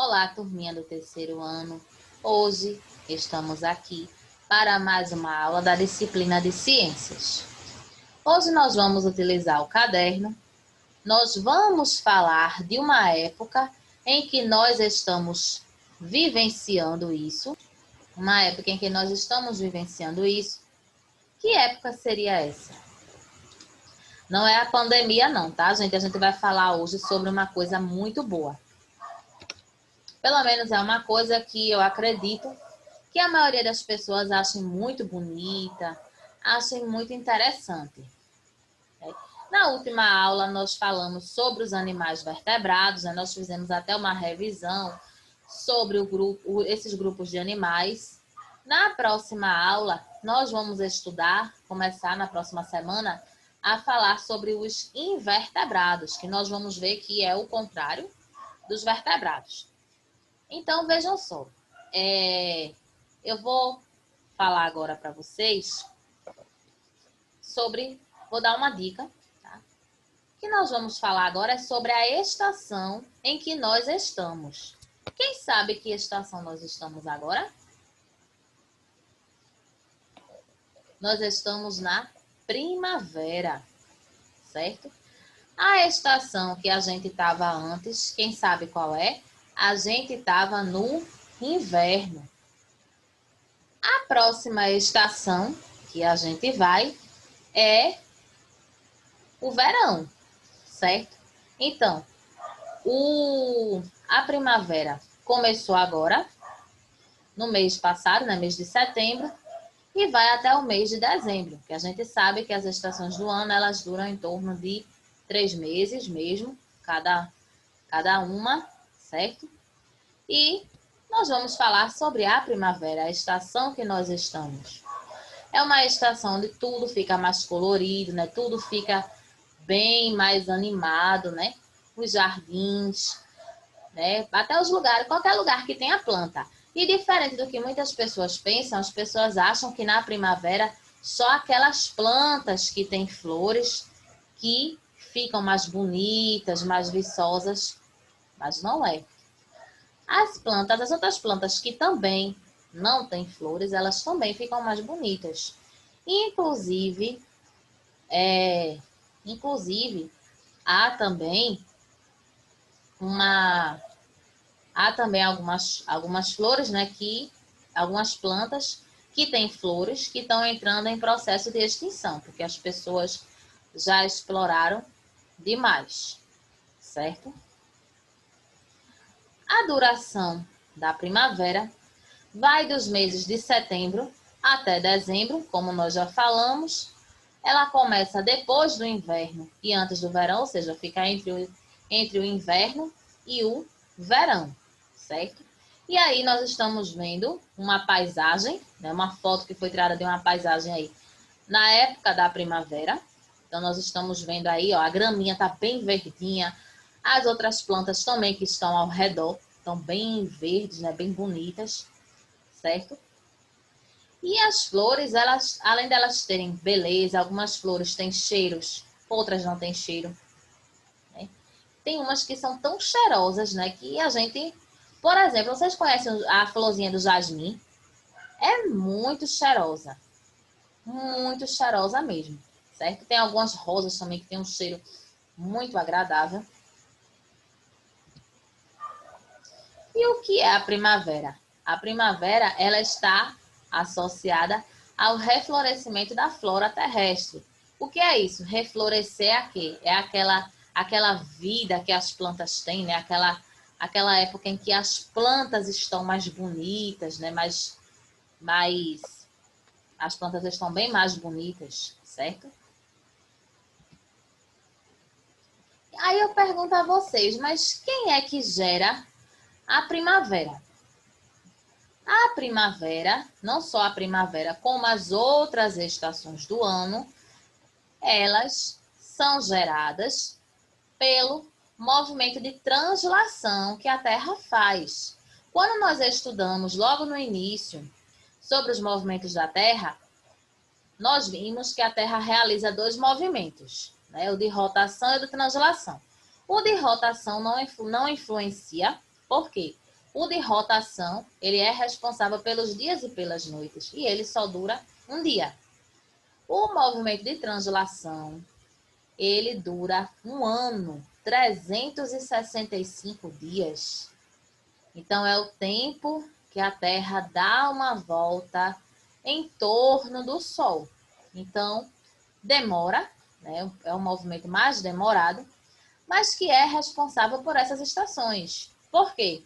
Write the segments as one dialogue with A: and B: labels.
A: Olá, turminha do terceiro ano. Hoje estamos aqui para mais uma aula da disciplina de Ciências. Hoje nós vamos utilizar o caderno. Nós vamos falar de uma época em que nós estamos vivenciando isso. Uma época em que nós estamos vivenciando isso. Que época seria essa? Não é a pandemia não, tá, gente? A gente vai falar hoje sobre uma coisa muito boa. Pelo menos é uma coisa que eu acredito que a maioria das pessoas achem muito bonita, achem muito interessante. Na última aula nós falamos sobre os animais vertebrados, né? Nós fizemos até uma revisão sobre esses grupos de animais. Na próxima aula nós vamos começar na próxima semana, a falar sobre os invertebrados, que nós vamos ver que é o contrário dos vertebrados. Então, vejam só, eu vou falar agora para vocês vou dar uma dica, tá? O que nós vamos falar agora é sobre a estação em que nós estamos. Quem sabe que estação nós estamos agora? Nós estamos na primavera, certo? A estação que a gente estava antes, quem sabe qual é? A gente estava no inverno. A próxima estação que a gente vai é o verão, certo? Então, a primavera começou agora, no mês passado, no mês de setembro, e vai até o mês de dezembro, que a gente sabe que as estações do ano, elas duram em torno de 3 meses mesmo, cada uma, certo? E nós vamos falar sobre a primavera, a estação que nós estamos. É uma estação onde tudo fica mais colorido, né? Tudo fica bem mais animado, né? Os jardins, né? Até os lugares, qualquer lugar que tenha planta. E diferente do que muitas pessoas pensam, as pessoas acham que na primavera só aquelas plantas que têm flores que ficam mais bonitas, mais viçosas, mas não é. As outras plantas que também não têm flores, elas também ficam mais bonitas. Inclusive, há também algumas flores, né, algumas plantas que têm flores que estão entrando em processo de extinção, porque as pessoas já exploraram demais, certo? A duração da primavera vai dos meses de setembro até dezembro, como nós já falamos. Ela começa depois do inverno e antes do verão, ou seja, fica entre o inverno e o verão, certo? E aí nós estamos vendo uma paisagem, né, uma foto que foi tirada de uma paisagem aí na época da primavera. Então nós estamos vendo aí, ó, a graminha está bem verdinha, as outras plantas também que estão ao redor estão bem verdes, né, bem bonitas, certo? E as flores, elas, além delas terem beleza, algumas flores têm cheiros, outras não têm cheiro, né? Tem umas que são tão cheirosas, né, que a gente... Por exemplo, vocês conhecem a florzinha do jasmim? É muito cheirosa mesmo, certo? Tem algumas rosas também que tem um cheiro muito agradável. E o que é a primavera? A primavera, ela está associada ao reflorescimento da flora terrestre. O que é isso? Reflorescer é quê? É aquela vida que as plantas têm, né? Aquela época em que as plantas estão mais bonitas, né? As plantas estão bem mais bonitas, certo? Aí eu pergunto a vocês, mas quem é que gera a primavera? A primavera, não só a primavera, como as outras estações do ano, elas são geradas pelo movimento de translação que a Terra faz. Quando nós estudamos logo no início sobre os movimentos da Terra, nós vimos que a Terra realiza 2 movimentos, né? O de rotação e o de translação. O de rotação não influencia, por quê? O de rotação, ele é responsável pelos dias e pelas noites, e ele só dura um dia. O movimento de translação, ele dura um ano, 365 dias. Então, é o tempo que a Terra dá uma volta em torno do Sol. Então, demora, né? É um movimento mais demorado, mas que é responsável por essas estações. Por quê?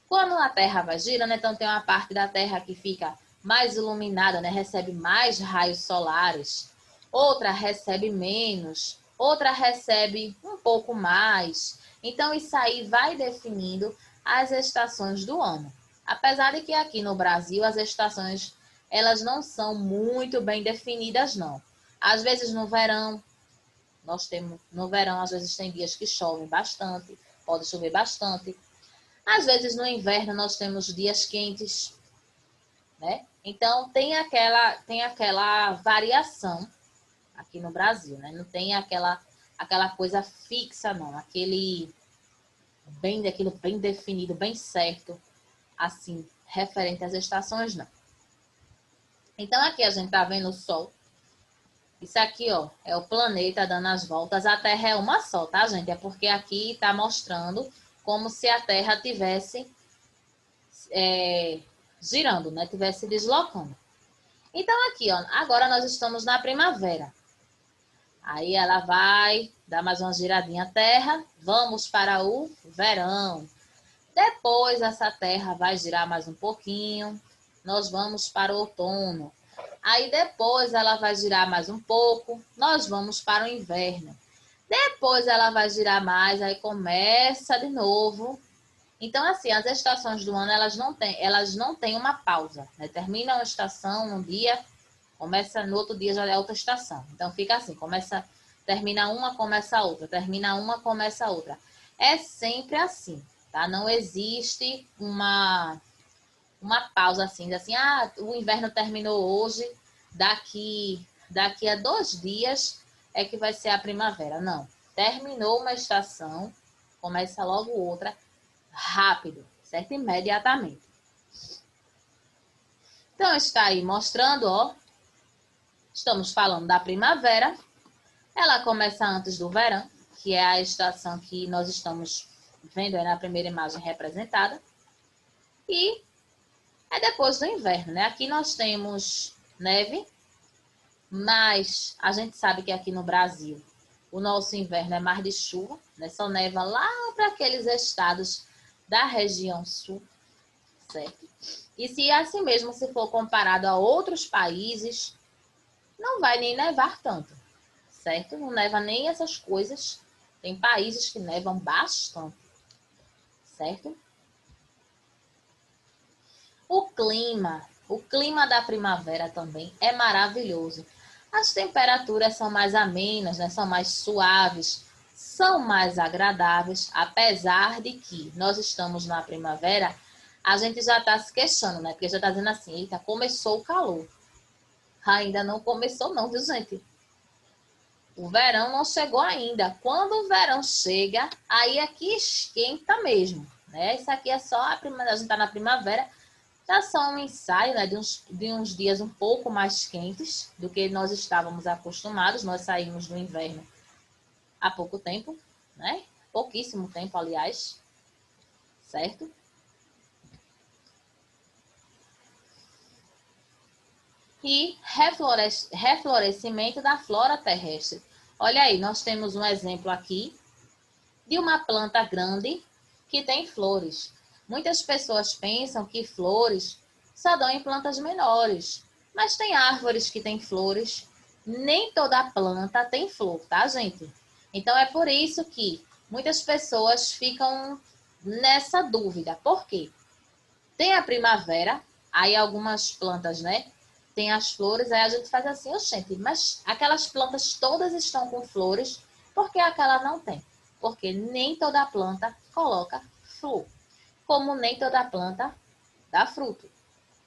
A: Quando a Terra vai girando, então tem uma parte da Terra que fica mais iluminada, né? Recebe mais raios solares. Outra recebe menos. Outra recebe um pouco mais. Então, isso aí vai definindo as estações do ano. Apesar de que aqui no Brasil as estações elas não são muito bem definidas, não. Às vezes no verão, às vezes tem dias que chove bastante, pode chover bastante. Às vezes no inverno nós temos dias quentes, né? Então tem aquela variação aqui no Brasil, né? Não tem aquela coisa fixa, não. Aquilo bem definido, bem certo, assim, referente às estações, não. Então aqui a gente tá vendo o Sol. Isso aqui, ó, é o planeta dando as voltas. A Terra é uma só, tá, gente? É porque aqui tá mostrando como se a Terra tivesse girando, né? Tivesse se deslocando. Então aqui, ó, agora nós estamos na primavera. Aí ela vai dar mais uma giradinha a Terra. Vamos para o verão. Depois essa Terra vai girar mais um pouquinho. Nós vamos para o outono. Aí depois ela vai girar mais um pouco. Nós vamos para o inverno. Depois ela vai girar mais, aí começa de novo. Então, assim, as estações do ano, elas não têm uma pausa, né? Termina uma estação um dia, começa no outro dia já é outra estação. Então, fica assim, termina uma, começa a outra, termina uma, começa a outra. É sempre assim, tá? Não existe uma pausa assim, o inverno terminou hoje, daqui a 2 dias é que vai ser a primavera. Não, terminou uma estação, começa logo outra, rápido, certo? Imediatamente. Então, está aí mostrando, ó, estamos falando da primavera, ela começa antes do verão, que é a estação que nós estamos vendo aí na primeira imagem representada, e é depois do inverno, né? Aqui nós temos neve, mas a gente sabe que aqui no Brasil o nosso inverno é mais de chuva, né? Só neva lá para aqueles estados da região sul, certo? E se assim mesmo se for comparado a outros países, não vai nem nevar tanto, certo? Não neva nem essas coisas. Tem países que nevam bastante, certo? O clima da primavera também é maravilhoso. As temperaturas são mais amenas, né? São mais suaves, são mais agradáveis, apesar de que nós estamos na primavera, a gente já está se queixando, né? Porque já está dizendo assim, eita, começou o calor. Ainda não começou não, viu, gente? O verão não chegou ainda. Quando o verão chega, aí é que esquenta mesmo, né? Isso aqui é só a gente está na primavera, já são um ensaio, né, de uns dias um pouco mais quentes do que nós estávamos acostumados. Nós saímos do inverno há pouco tempo, né? Pouquíssimo tempo, aliás, certo? E reflorescimento da flora terrestre. Olha aí, nós temos um exemplo aqui de uma planta grande que tem flores. Muitas pessoas pensam que flores só dão em plantas menores, mas tem árvores que têm flores. Nem toda planta tem flor, tá, gente? Então é por isso que muitas pessoas ficam nessa dúvida. Por quê? Tem a primavera, aí algumas plantas, né? Tem as flores, aí a gente faz assim, oxente, mas aquelas plantas todas estão com flores, por que aquela não tem? Porque nem toda planta coloca flor, como nem toda planta dá fruto,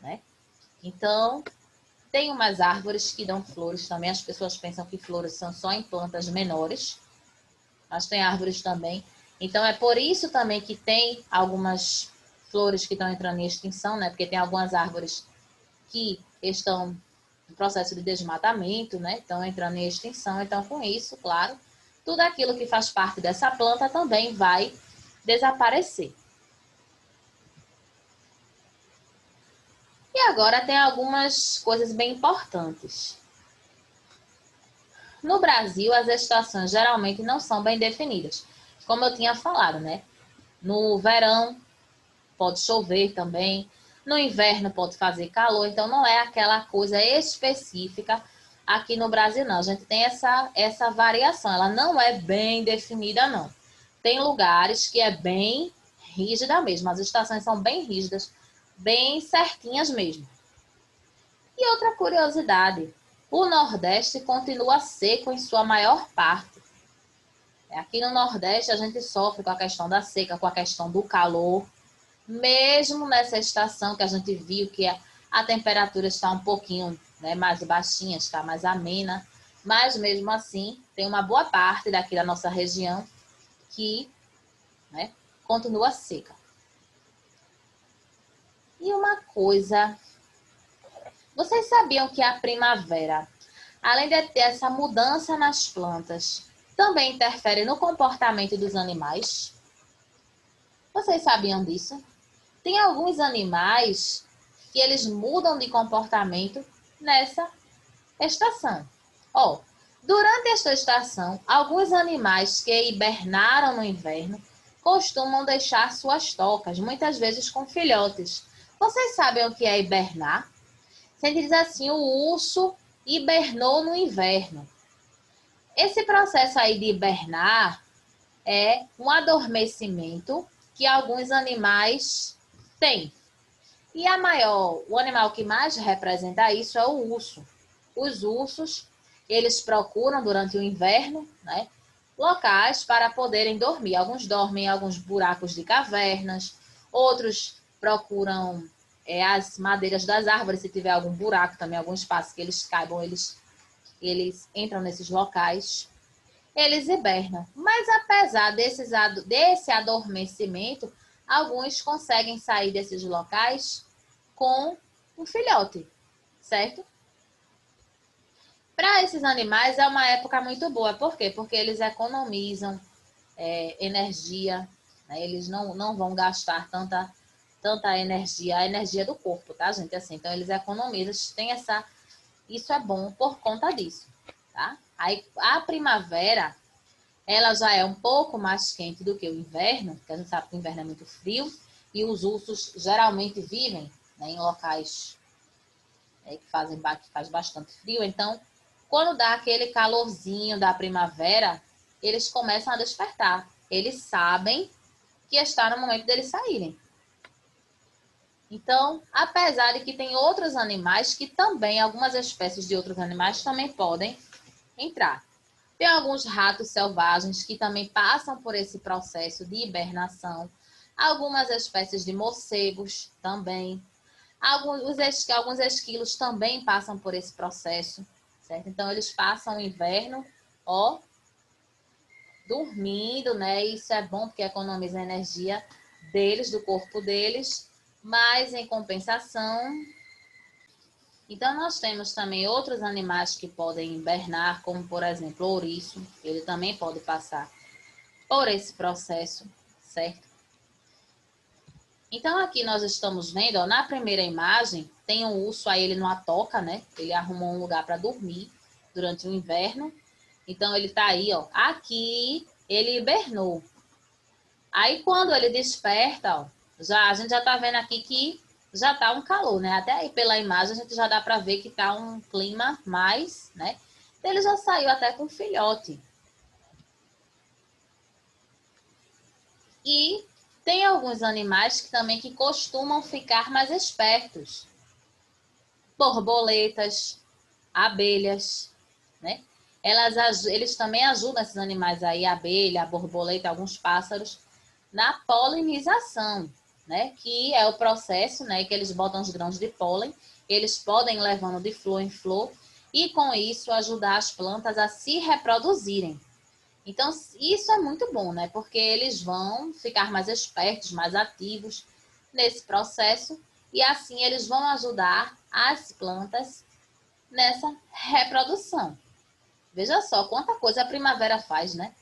A: né? Então, tem umas árvores que dão flores também, as pessoas pensam que flores são só em plantas menores, mas tem árvores também. Então, é por isso também que tem algumas flores que estão entrando em extinção, né? Porque tem algumas árvores que estão no processo de desmatamento, né? Estão entrando em extinção. Então, com isso, claro, tudo aquilo que faz parte dessa planta também vai desaparecer. E agora tem algumas coisas bem importantes. No Brasil, as estações geralmente não são bem definidas. Como eu tinha falado, né? No verão pode chover também, no inverno pode fazer calor, então não é aquela coisa específica aqui no Brasil, não. A gente tem essa variação, ela não é bem definida, não. Tem lugares que é bem rígida mesmo, as estações são bem rígidas, bem certinhas mesmo. E outra curiosidade, o Nordeste continua seco em sua maior parte. Aqui no Nordeste a gente sofre com a questão da seca, com a questão do calor, mesmo nessa estação que a gente viu que a temperatura está um pouquinho, né, mais baixinha, está mais amena, mas mesmo assim tem uma boa parte daqui da nossa região que, né, continua seca. E uma coisa, vocês sabiam que a primavera, além de ter essa mudança nas plantas, também interfere no comportamento dos animais? Vocês sabiam disso? Tem alguns animais que eles mudam de comportamento nessa estação. Ó, durante esta estação, alguns animais que hibernaram no inverno costumam deixar suas tocas, muitas vezes com filhotes. Vocês sabem o que é hibernar? Você diz assim, o urso hibernou no inverno. Esse processo aí de hibernar é um adormecimento que alguns animais têm. E o animal que mais representa isso é o urso. Os ursos, eles procuram durante o inverno, né, locais para poderem dormir. Alguns dormem em alguns buracos de cavernas, outros procuram as madeiras das árvores, se tiver algum buraco também, algum espaço que eles caibam, eles entram nesses locais. Eles hibernam. Mas apesar desse adormecimento, alguns conseguem sair desses locais com um filhote, certo? Para esses animais é uma época muito boa. Por quê? Porque eles economizam energia, né? Eles não vão gastar tanta energia, a energia do corpo, tá, gente? Assim, então eles economizam, isso é bom por conta disso, tá? Aí a primavera, ela já é um pouco mais quente do que o inverno, porque a gente sabe que o inverno é muito frio, e os ursos geralmente vivem, né, em locais que faz bastante frio. Então, quando dá aquele calorzinho da primavera, eles começam a despertar. Eles sabem que está no momento deles saírem. Então, apesar de que tem outros animais que também, algumas espécies de outros animais também podem entrar. Tem alguns ratos selvagens que também passam por esse processo de hibernação. Algumas espécies de morcegos também. Alguns esquilos também passam por esse processo, certo? Então, eles passam o inverno, ó, dormindo, né? Isso é bom porque economiza a energia deles, do corpo deles, mas em compensação. Então, nós temos também outros animais que podem hibernar, como, por exemplo, o ouriço. Ele também pode passar por esse processo, certo? Então, aqui nós estamos vendo, ó, na primeira imagem, tem um urso aí, ele numa toca, né? Ele arrumou um lugar para dormir durante o inverno. Então, ele tá aí, ó. Aqui, ele hibernou. Aí, quando ele desperta, ó, a gente já tá vendo aqui que já tá um calor, né? Até aí pela imagem a gente já dá para ver que tá um clima mais, né? Ele já saiu até com filhote. E tem alguns animais que também que costumam ficar mais espertos. Borboletas, abelhas, né? Eles também ajudam esses animais aí, a abelha, a borboleta, alguns pássaros, na polinização, né? Que é o processo, né? Que eles botam os grãos de pólen, eles podem ir levando de flor em flor e com isso ajudar as plantas a se reproduzirem. Então, isso é muito bom, né? Porque eles vão ficar mais espertos, mais ativos, nesse processo e assim eles vão ajudar as plantas nessa reprodução. Veja só quanta coisa a primavera faz, né?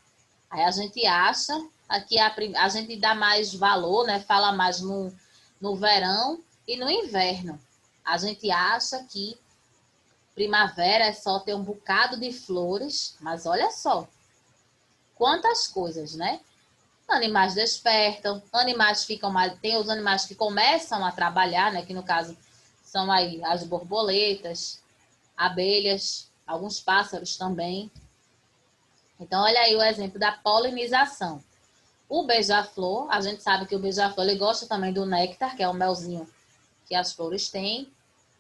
A: Aí a gente acha que a gente dá mais valor, né? Fala mais no verão e no inverno. A gente acha que primavera é só ter um bocado de flores, mas olha só quantas coisas, né? Animais despertam, animais ficam mais. Tem os animais que começam a trabalhar, né? Que no caso são aí as borboletas, abelhas, alguns pássaros também. Então, olha aí o exemplo da polinização. O beija-flor, a gente sabe que o beija-flor ele gosta também do néctar, que é o melzinho que as flores têm.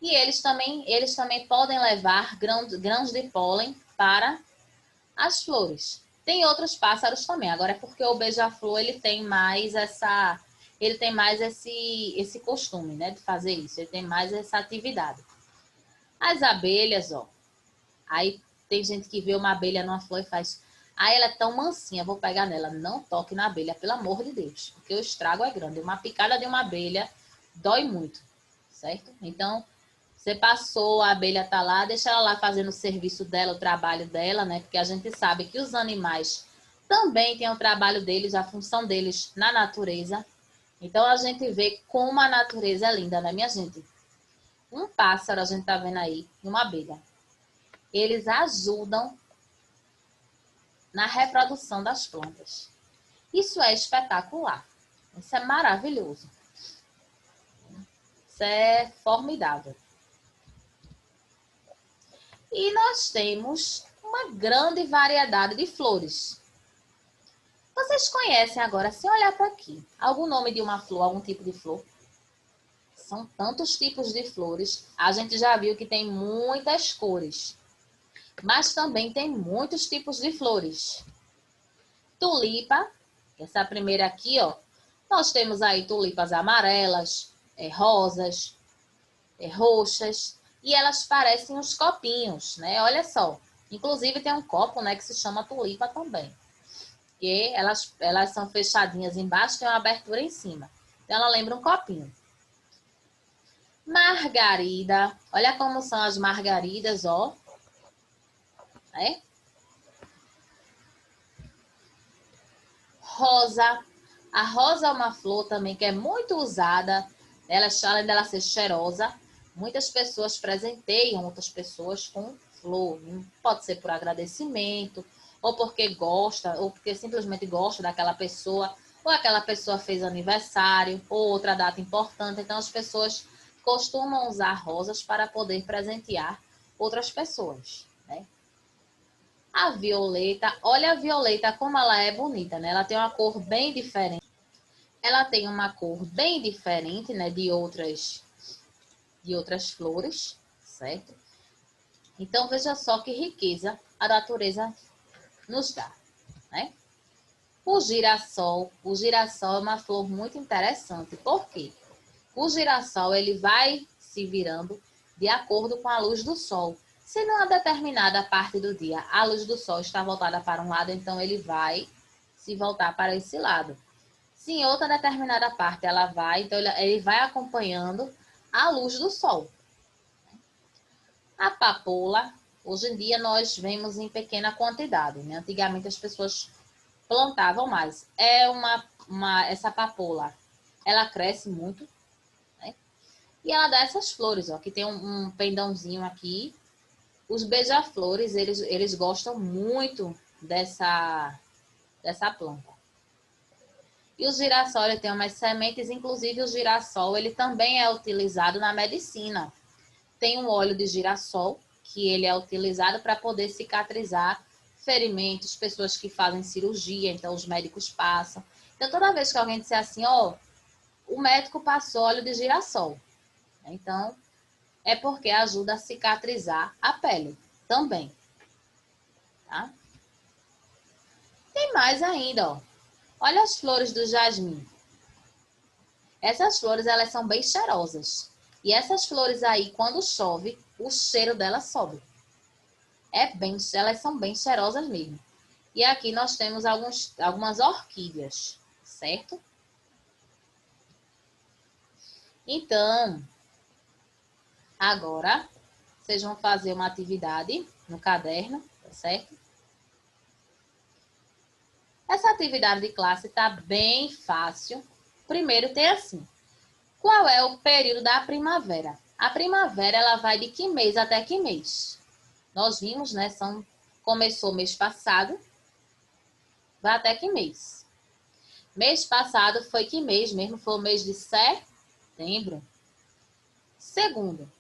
A: E eles também podem levar grãos de pólen para as flores. Tem outros pássaros também. Agora é porque o beija-flor ele tem mais esse costume, né, de fazer isso. Ele tem mais essa atividade. As abelhas, ó. Aí tem gente que vê uma abelha numa flor e faz, ela é tão mansinha, vou pegar nela. Não toque na abelha, pelo amor de Deus, porque o estrago é grande. Uma picada de uma abelha dói muito, certo? Então, você passou, a abelha tá lá, deixa ela lá fazendo o serviço dela, o trabalho dela, né? Porque a gente sabe que os animais também têm o trabalho deles, a função deles na natureza. Então, a gente vê como a natureza é linda, né, minha gente? Um pássaro, a gente tá vendo aí, e uma abelha. Eles ajudam na reprodução das plantas. Isso é espetacular. Isso é maravilhoso. Isso é formidável. E nós temos uma grande variedade de flores. Vocês conhecem agora, se olhar para aqui, algum nome de uma flor, algum tipo de flor? São tantos tipos de flores. A gente já viu que tem muitas cores. Mas também tem muitos tipos de flores. Tulipa, essa primeira aqui, ó. Nós temos aí tulipas amarelas, rosas, roxas. E elas parecem uns copinhos, né? Olha só. Inclusive tem um copo, né, que se chama tulipa também. Que elas são fechadinhas embaixo, tem uma abertura em cima. Então ela lembra um copinho. Margarida. Olha como são as margaridas, ó. Né? Rosa. A rosa é uma flor também que é muito usada. Além dela ser cheirosa, muitas pessoas presenteiam outras pessoas com flor. Pode ser por agradecimento, ou porque gosta, ou porque simplesmente gosta daquela pessoa, ou aquela pessoa fez aniversário, ou outra data importante. Então, as pessoas costumam usar rosas para poder presentear outras pessoas, né? A violeta, olha a violeta como ela é bonita, né? Ela tem uma cor bem diferente. Ela tem uma cor bem diferente, né, de outras flores, certo? Então veja só que riqueza a natureza nos dá, né? O girassol é uma flor muito interessante. Por quê? O girassol ele vai se virando de acordo com a luz do sol. Se numa determinada parte do dia a luz do sol está voltada para um lado, então ele vai se voltar para esse lado. Se em outra determinada parte ela vai, então ele vai acompanhando a luz do sol. A papoula, hoje em dia nós vemos em pequena quantidade, né? Antigamente as pessoas plantavam mais. Essa papoula, ela cresce muito, né? E ela dá essas flores, ó, que tem um pendãozinho aqui. Os beija-flores, eles gostam muito dessa planta. E o girassol, ele tem umas sementes, inclusive o girassol, ele também é utilizado na medicina. Tem um óleo de girassol, que ele é utilizado para poder cicatrizar ferimentos, pessoas que fazem cirurgia, então os médicos passam. Então, toda vez que alguém disser assim, ó, o médico passou óleo de girassol. Então, é porque ajuda a cicatrizar a pele também. Tá? Tem mais ainda, ó. Olha as flores do jasmim. Essas flores, elas são bem cheirosas. E essas flores aí, quando chove, o cheiro delas sobe. Elas são bem cheirosas mesmo. E aqui nós temos algumas orquídeas, certo? Então, agora, vocês vão fazer uma atividade no caderno, tá certo? Essa atividade de classe está bem fácil. Primeiro tem assim, qual é o período da primavera? A primavera, ela vai de que mês até que mês? Nós vimos, né, começou mês passado, vai até que mês? Mês passado foi que mês mesmo? Foi o mês de setembro. Segundo,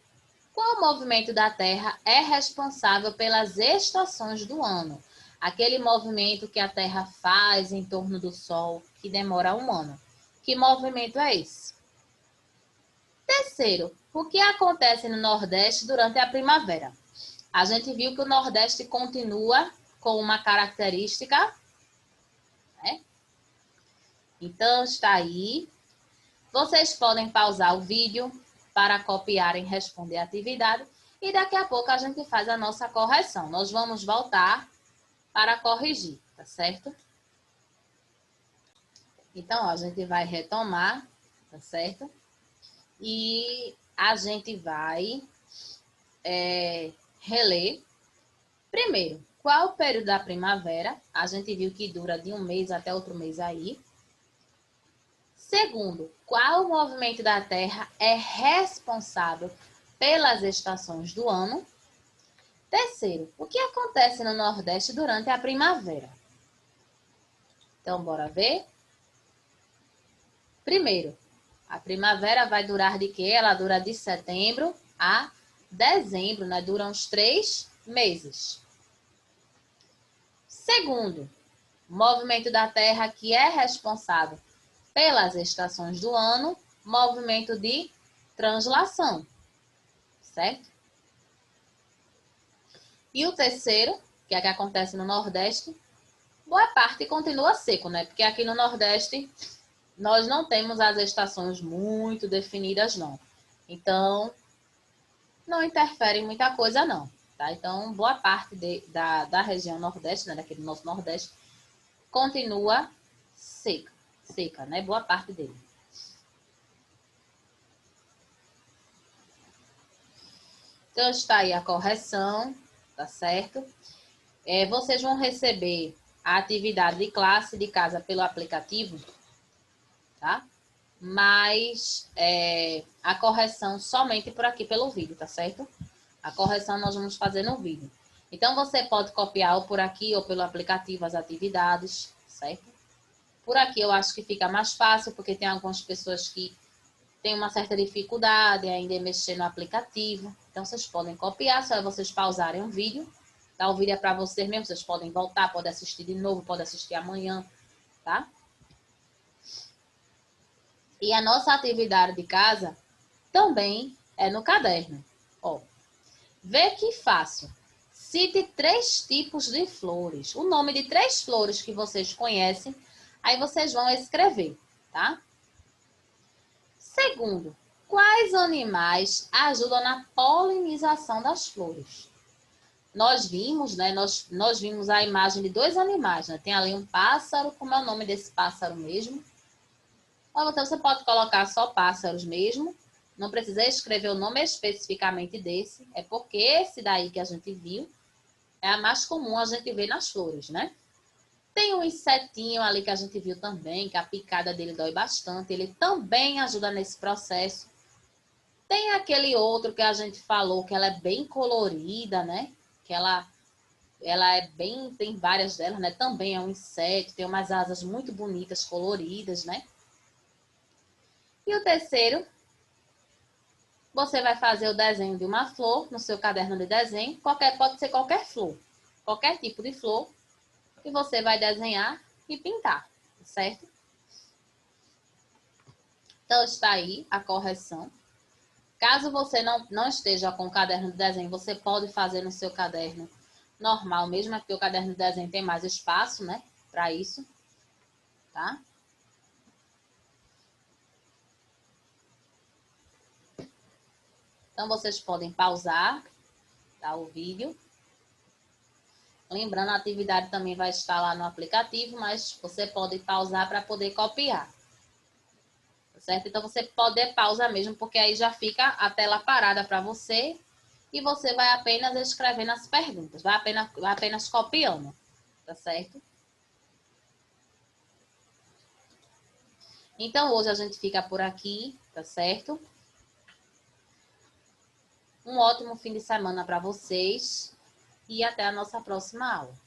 A: qual movimento da Terra é responsável pelas estações do ano? Aquele movimento que a Terra faz em torno do Sol, que demora um ano. Que movimento é esse? Terceiro, o que acontece no Nordeste durante a primavera? A gente viu que o Nordeste continua com uma característica, né? Então, está aí. Vocês podem pausar o vídeo para copiar e responder a atividade. E daqui a pouco a gente faz a nossa correção. Nós vamos voltar para corrigir, tá certo? Então, ó, a gente vai retomar, tá certo? E a gente vai reler. Primeiro, qual o período da primavera? A gente viu que dura de um mês até outro mês aí. Segundo, qual o movimento da Terra é responsável pelas estações do ano? Terceiro, o que acontece no Nordeste durante a primavera? Então, bora ver? Primeiro, a primavera vai durar de quê? Ela dura de setembro a dezembro, né? Dura uns 3 meses. Segundo, o movimento da Terra que é responsável pelas estações do ano, movimento de translação, certo? E o terceiro, que é que acontece no Nordeste, boa parte continua seco, né? Porque aqui no Nordeste nós não temos as estações muito definidas, não. Então, não interfere em muita coisa, não. Tá? Então, boa parte da região Nordeste, né? Daqui do nosso Nordeste, continua seca, né? Boa parte dele. Então, está aí a correção, tá certo? Vocês vão receber a atividade de classe de casa pelo aplicativo, tá? Mas a correção somente por aqui pelo vídeo, tá certo? A correção nós vamos fazer no vídeo. Então, você pode copiar ou por aqui ou pelo aplicativo as atividades, certo? Por aqui eu acho que fica mais fácil, porque tem algumas pessoas que têm uma certa dificuldade ainda em mexer no aplicativo. Então, vocês podem copiar, só vocês pausarem o vídeo. Tá? O vídeo é para vocês mesmo, vocês podem voltar, podem assistir de novo, podem assistir amanhã, tá? E a nossa atividade de casa também é no caderno. Ó, vê que fácil. Cite 3 tipos de flores. O nome de 3 flores que vocês conhecem, aí vocês vão escrever, tá? Segundo, quais animais ajudam na polinização das flores? Nós vimos, né? Nós vimos a imagem de 2 animais, né? Tem ali um pássaro, como é o nome desse pássaro mesmo? Ou então você pode colocar só pássaros mesmo. Não precisa escrever o nome especificamente desse. É porque esse daí que a gente viu é a mais comum a gente ver nas flores, né? Tem um insetinho ali que a gente viu também, que a picada dele dói bastante. Ele também ajuda nesse processo. Tem aquele outro que a gente falou que ela é bem colorida, né? Que ela é bem, tem várias delas, né? Também é um inseto, tem umas asas muito bonitas, coloridas, né? E o terceiro, você vai fazer o desenho de uma flor no seu caderno de desenho. Pode ser qualquer flor, qualquer tipo de flor, que você vai desenhar e pintar, certo? Então, está aí a correção. Caso você não esteja com o caderno de desenho, você pode fazer no seu caderno normal mesmo, porque o caderno de desenho tem mais espaço, né, para isso, tá? Então, vocês podem pausar, tá, o vídeo. Lembrando, a atividade também vai estar lá no aplicativo, mas você pode pausar para poder copiar. Tá certo? Então, você pode dar pausa mesmo, porque aí já fica a tela parada para você e você vai apenas escrevendo as perguntas, vai apenas copiando, tá certo? Então, hoje a gente fica por aqui, tá certo? Um ótimo fim de semana para vocês e até a nossa próxima aula.